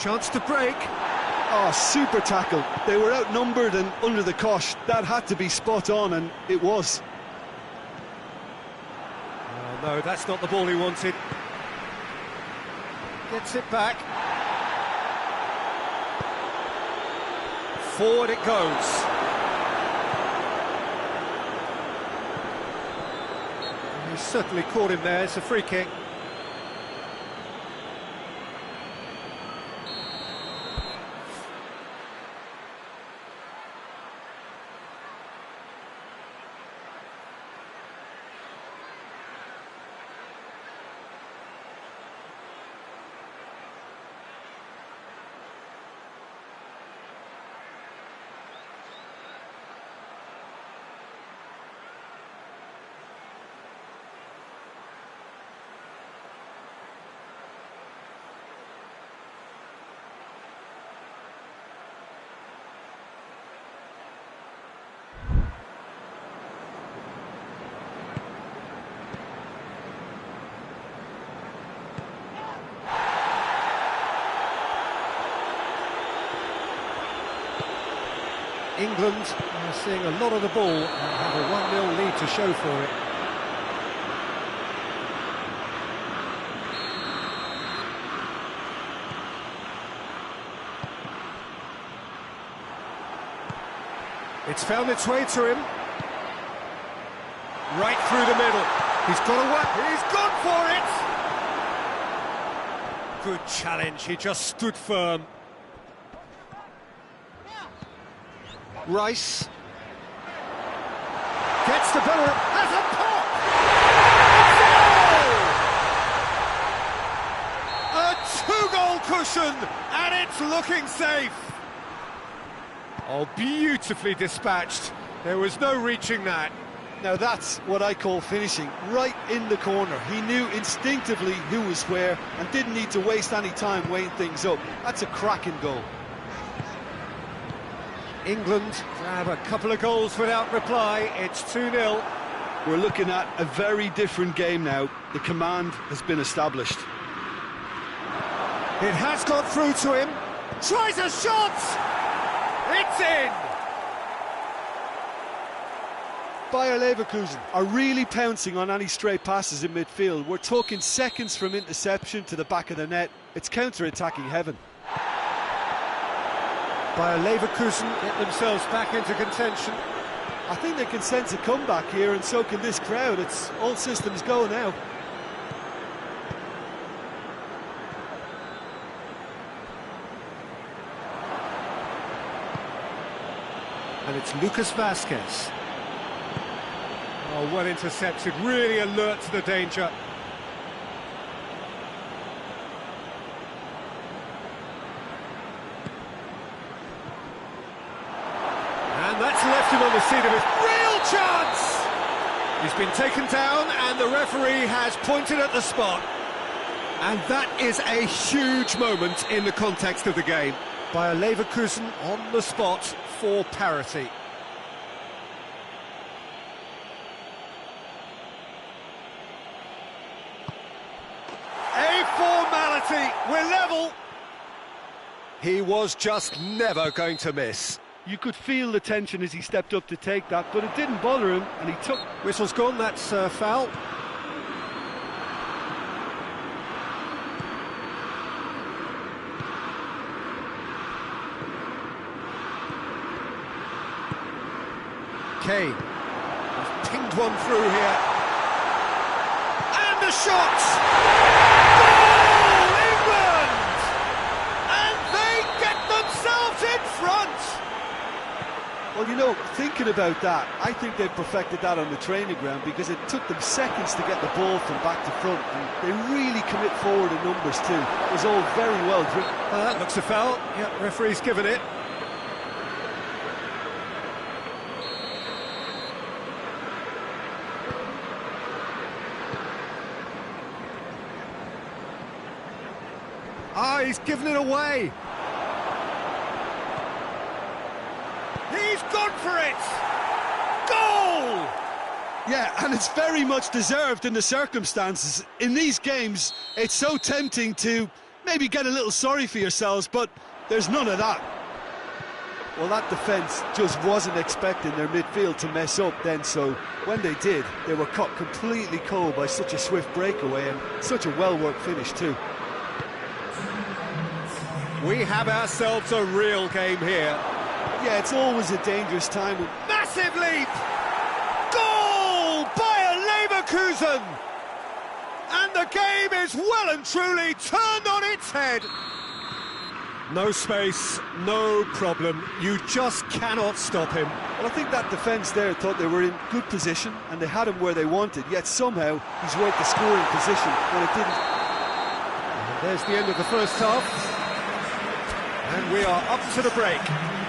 Chance to break. Oh, super tackle. They were outnumbered and under the cosh. That had to be spot on, and it was. Oh, no, that's not the ball he wanted. Gets it back. Forward it goes. He certainly caught him there, it's a free kick. England are seeing a lot of the ball and have a 1-0 lead to show for it. It's found its way to him. Right through the middle. He's got away. He's gone for it! Good challenge, he just stood firm. Rice gets the ball, has a pop! A 2-goal cushion, and it's looking safe. Oh, beautifully dispatched. There was no reaching that. Now that's what I call finishing, right in the corner. He knew instinctively who was where and didn't need to waste any time weighing things up. That's a cracking goal. England grab a couple of goals without reply. It's 2-0. We're looking at a very different game now. The command has been established. It has got through to him. Tries a shot! It's in! Bayer Leverkusen are really pouncing on any stray passes in midfield. We're talking seconds from interception to the back of the net. It's counter-attacking heaven. Bayer Leverkusen get themselves back into contention. I think they can sense a comeback here, and so can this crowd. It's all systems go now. And it's Lucas Vazquez. Oh, well intercepted, really alert to the danger. And that's left him on the seat of his real chance! He's been taken down and the referee has pointed at the spot. And that is a huge moment in the context of the game. Bayer Leverkusen on the spot for parity. A formality, we're level. He was just never going to miss. You could feel the tension as he stepped up to take that, but it didn't bother him, and he took... Whistle's gone, that's foul. Kane has pinged one through here. And the shot! Goal, England! And they get themselves in front! Well, you know, thinking about that, I think they perfected that on the training ground because it took them seconds to get the ball from back to front, and they really commit forward in numbers too. It was all very well driven. That looks a foul. Yeah, referee's given it. Ah, he's given it away. He's gone for it! Goal! Yeah, and it's very much deserved in the circumstances. In these games, it's so tempting to maybe get a little sorry for yourselves, but there's none of that. Well, that defence just wasn't expecting their midfield to mess up then, so when they did, they were caught completely cold by such a swift breakaway and such a well-worked finish too. We have ourselves a real game here. Yeah, it's always a dangerous time. Massive leap! Goal! Bayer Leverkusen! And the game is well and truly turned on its head. No space, no problem. You just cannot stop him. Well, I think that defence there thought they were in good position and they had him where they wanted, yet somehow he's worked the scoring position when it didn't. And there's the end of the first half. And we are up to the break.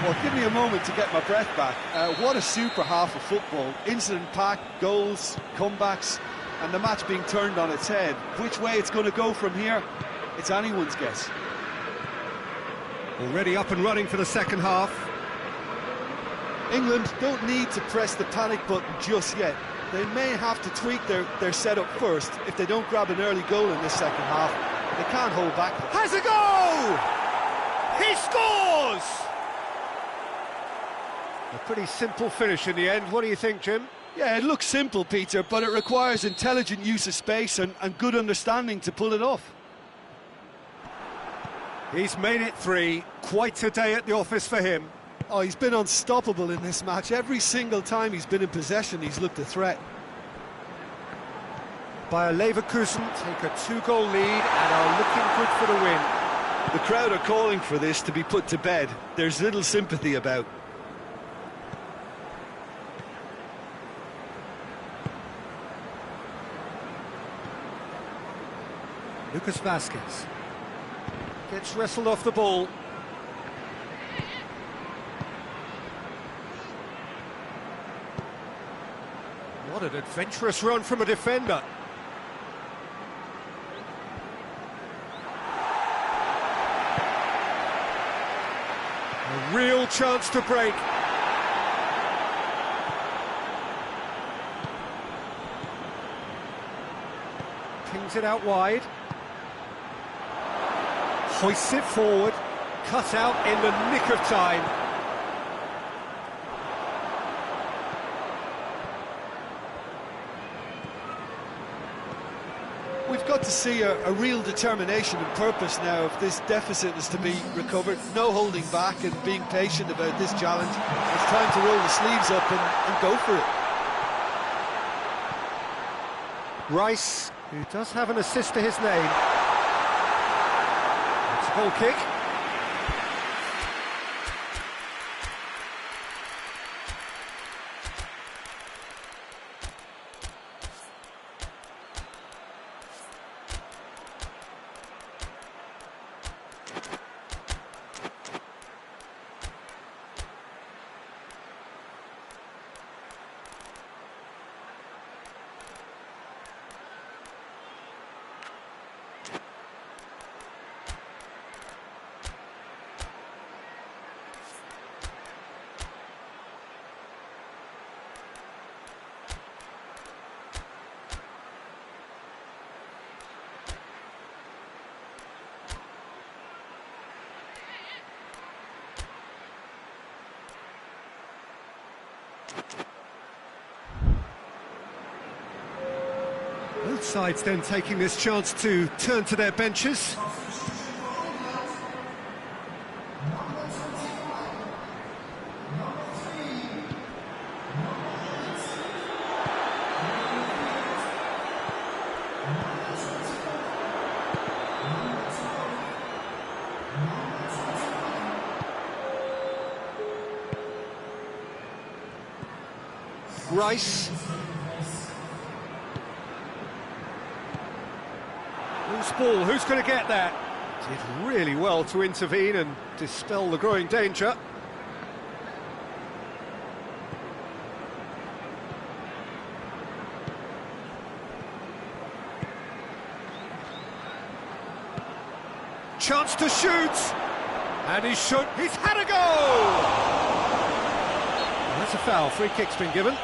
Well, give me a moment to get my breath back. What a super half of football. Incident-packed, goals, comebacks, and the match being turned on its head. Which way it's going to go from here, it's anyone's guess. Already up and running for the second half. England don't need to press the panic button just yet. They may have to tweak their setup first if they don't grab an early goal in this second half. They can't hold back. Has a goal! He scores! A pretty simple finish in the end. What do you think, Jim? Yeah, it looks simple, Peter, but it requires intelligent use of space and good understanding to pull it off. He's made it 3. Quite a day at the office for him. Oh, he's been unstoppable in this match. Every single time he's been in possession, he's looked a threat. Bayer Leverkusen take a 2-goal lead and are looking good for the win. The crowd are calling for this to be put to bed. There's little sympathy about. Lucas Vazquez gets wrestled off the ball. What an adventurous run from a defender. A real chance to break. Pings it out wide. Hoists it forward. Cut out in the nick of time. got to see a real determination and purpose now if this deficit is to be recovered. No holding back and being patient about this challenge. It's time to roll the sleeves up and go for it. Rice, who does have an assist to his name. It's a goal kick. Both sides then taking this chance to turn to their benches. Rice. Loose ball, who's going to get that? Did really well to intervene and dispel the growing danger. Chance to shoot! And he's had a goal! And that's a foul, free kick's been given.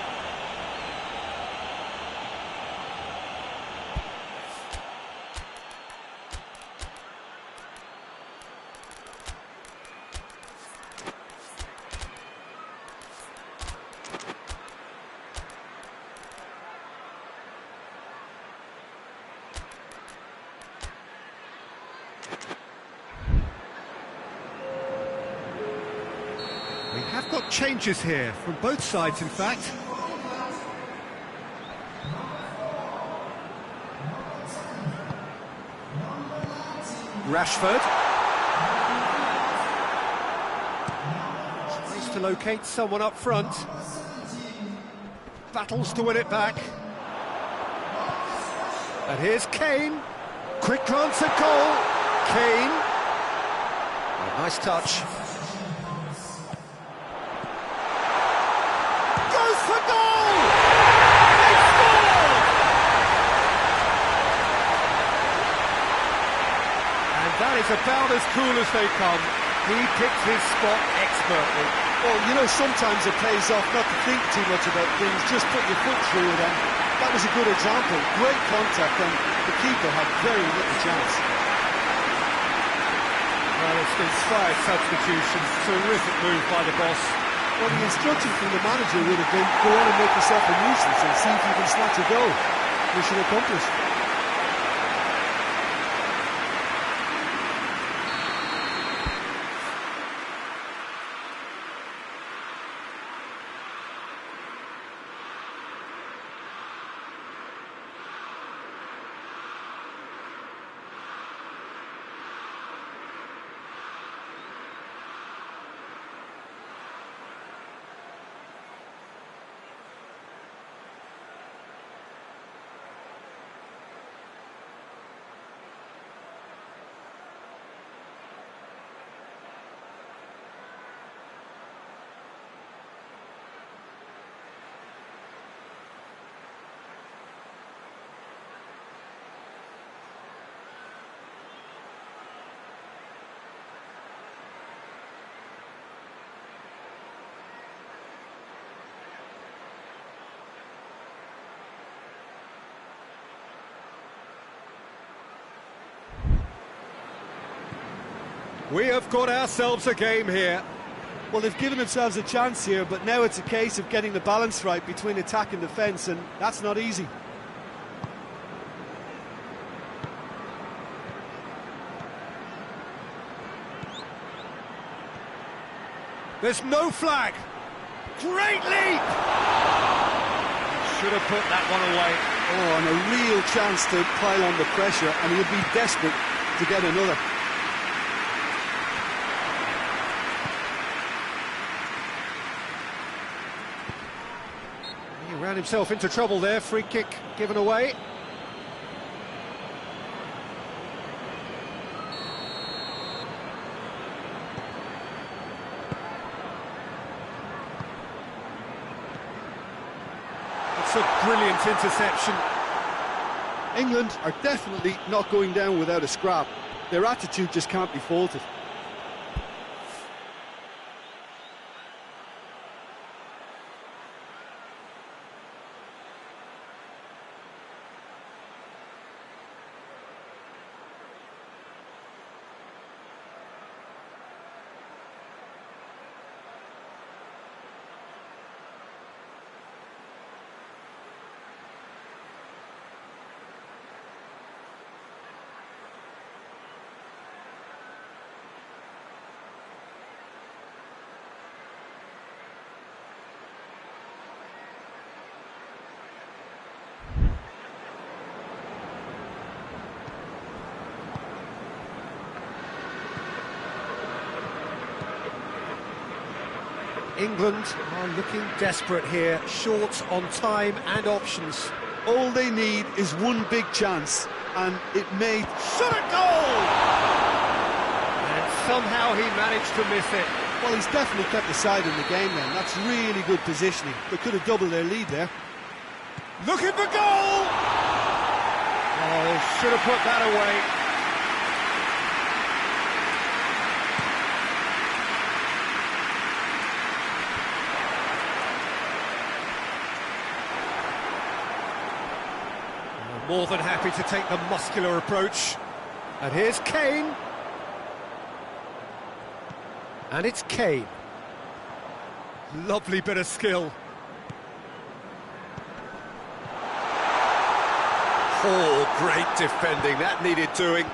We have got changes here, from both sides in fact. Rashford. Tries to locate someone up front. Battles to win it back. And here's Kane. Quick glance at goal. Kane. Oh, nice touch. For goal! They scored! And that is about as cool as they come. He picked his spot expertly. Well, you know, sometimes it pays off not to think too much about things, just put your foot through it, and that was a good example. Great contact, and the keeper had very little chance. Well, it's inspired substitutions. Terrific move by the boss. Well, the instruction from the manager would have been, go on and make yourself a nuisance and see if you can snatch a goal. Mission accomplished. We have got ourselves a game here. Well, they've given themselves a chance here, but now it's a case of getting the balance right between attack and defence, and that's not easy. There's no flag. Great leap! Should have put that one away. Oh, and a real chance to pile on the pressure, and he would be desperate to get another. He ran himself into trouble there, free kick given away. It's a brilliant interception. England are definitely not going down without a scrap. Their attitude just can't be faulted. England are looking desperate here, short on time and options. All they need is one big chance, and it may... Shot at goal! And somehow he managed to miss it. Well, he's definitely kept the side in the game then. That's really good positioning. They could have doubled their lead there. Looking for goal! Oh, should have put that away. More than happy to take the muscular approach. And here's Kane. And it's Kane. Lovely bit of skill. Oh, great defending. That needed doing.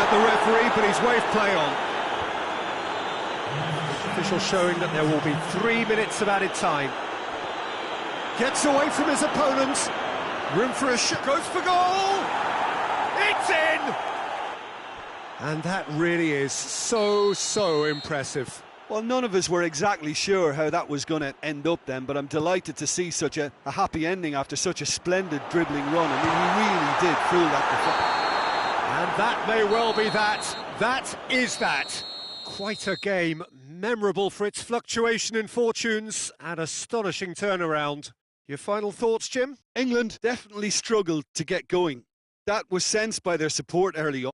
The referee, but he's waved play on. Official showing that there will be 3 minutes of added time. Gets away from his opponent. Room for a shot. Goes for goal! It's in! And that really is so impressive. Well, none of us were exactly sure how that was going to end up then, but I'm delighted to see such a happy ending after such a splendid dribbling run. I mean, he really did fool that defender. And that may well be that. That is that. Quite a game, memorable for its fluctuation in fortunes and astonishing turnaround. Your final thoughts, Jim? England definitely struggled to get going. That was sensed by their support early on.